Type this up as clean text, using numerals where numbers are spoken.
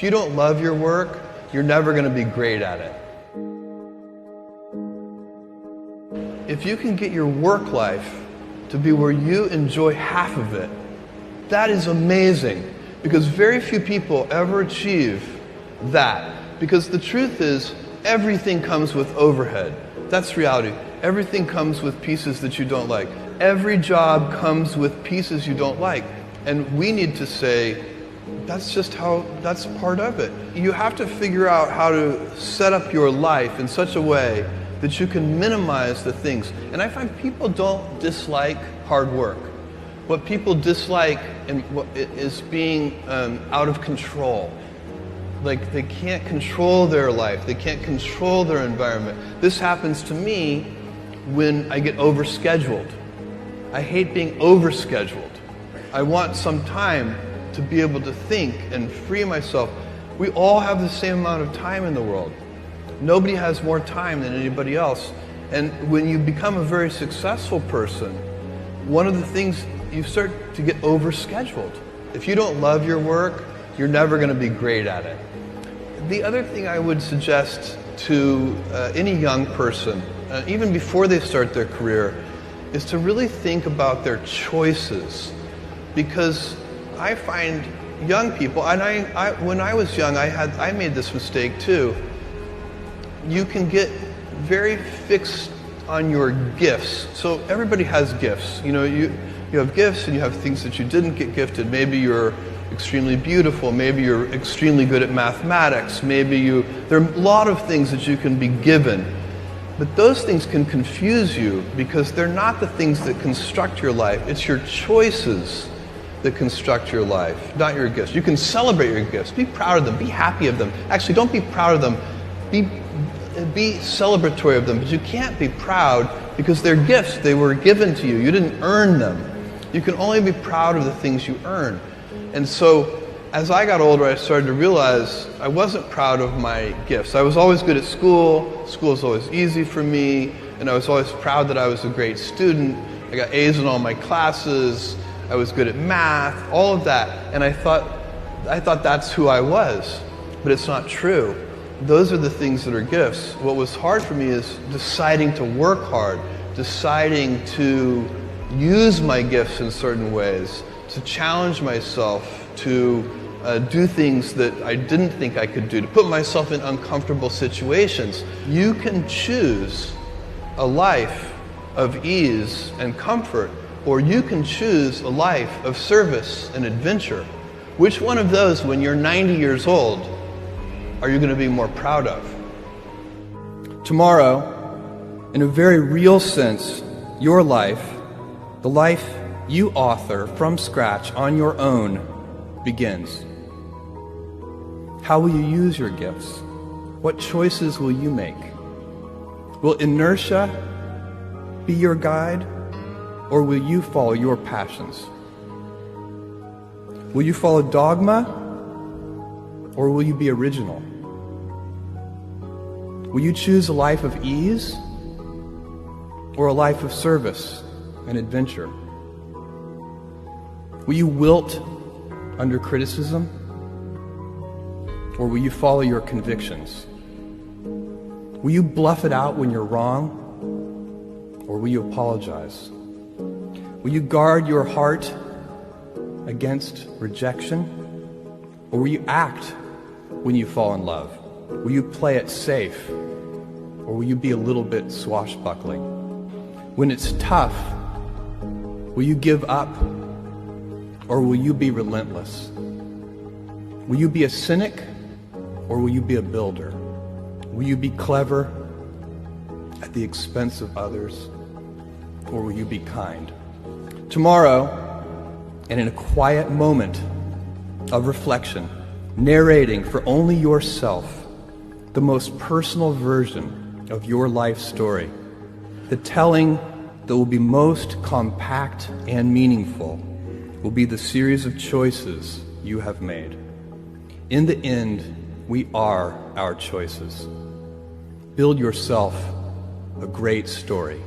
If you don't love your work, you're never going to be great at it. If you can get your work life to be where you enjoy half of it, that is amazing, because very few people ever achieve that. Because the truth is, everything comes with overhead. That's reality. Everything comes with pieces that you don't like. Every job comes with pieces you don't like. And we need to say, that's part of it. You have to figure out how to set up your life in such a way that you can minimize the things. And I find people don't dislike hard work. What people dislike is being out of control. Like, they can't control their life. They can't control their environment. This happens to me when I get overscheduled. I hate being overscheduled. I want some time to be able to think and free myself. We all have the same amount of time in the world. Nobody has more time than anybody else. And when you become a very successful person, one of the things, you start to get overscheduled. If you don't love your work, you're never going to be great at it. The other thing I would suggest to any young person, even before they start their career, is to really think about their choices. Because I find young people, and when I was young, I made this mistake too. You can get very fixed on your gifts. So everybody has gifts. You know, you have gifts and you have things that you didn't get gifted. Maybe you're extremely beautiful. Maybe you're extremely good at mathematics. There are a lot of things that you can be given. But those things can confuse you because they're not the things that construct your life. It's your choices that construct your life, not your gifts. You can celebrate your gifts. Be proud of them. Be happy of them. Actually, don't be proud of them. Be celebratory of them. But you can't be proud because they're gifts. They were given to you. You didn't earn them. You can only be proud of the things you earn. And so, as I got older, I started to realize I wasn't proud of my gifts. I was always good at school. School was always easy for me. And I was always proud that I was a great student. I got A's in all my classes. I was good at math, all of that. And I thought that's who I was. But it's not true. Those are the things that are gifts. What was hard for me is deciding to work hard, deciding to use my gifts in certain ways, to challenge myself, to do things that I didn't think I could do, to put myself in uncomfortable situations. You can choose a life of ease and comfort, or you can choose a life of service and adventure. Which one of those, when you're 90 years old, are you going to be more proud of? Tomorrow, in a very real sense, your life, the life you author from scratch on your own, begins. How will you use your gifts? What choices will you make? Will inertia be your guide, or will you follow your passions? Will you follow dogma, or will you be original? Will you choose a life of ease, or a life of service and adventure? Will you wilt under criticism, or will you follow your convictions? Will you bluff it out when you're wrong, or will you apologize? Will you guard your heart against rejection, or will you act when you fall in love? Will you play it safe, or will you be a little bit swashbuckling? When it's tough, will you give up, or will you be relentless? Will you be a cynic, or will you be a builder? Will you be clever at the expense of others, or will you be kind? Tomorrow, and in a quiet moment of reflection, narrating for only yourself the most personal version of your life story, the telling that will be most compact and meaningful will be the series of choices you have made. In the end, we are our choices. Build yourself a great story.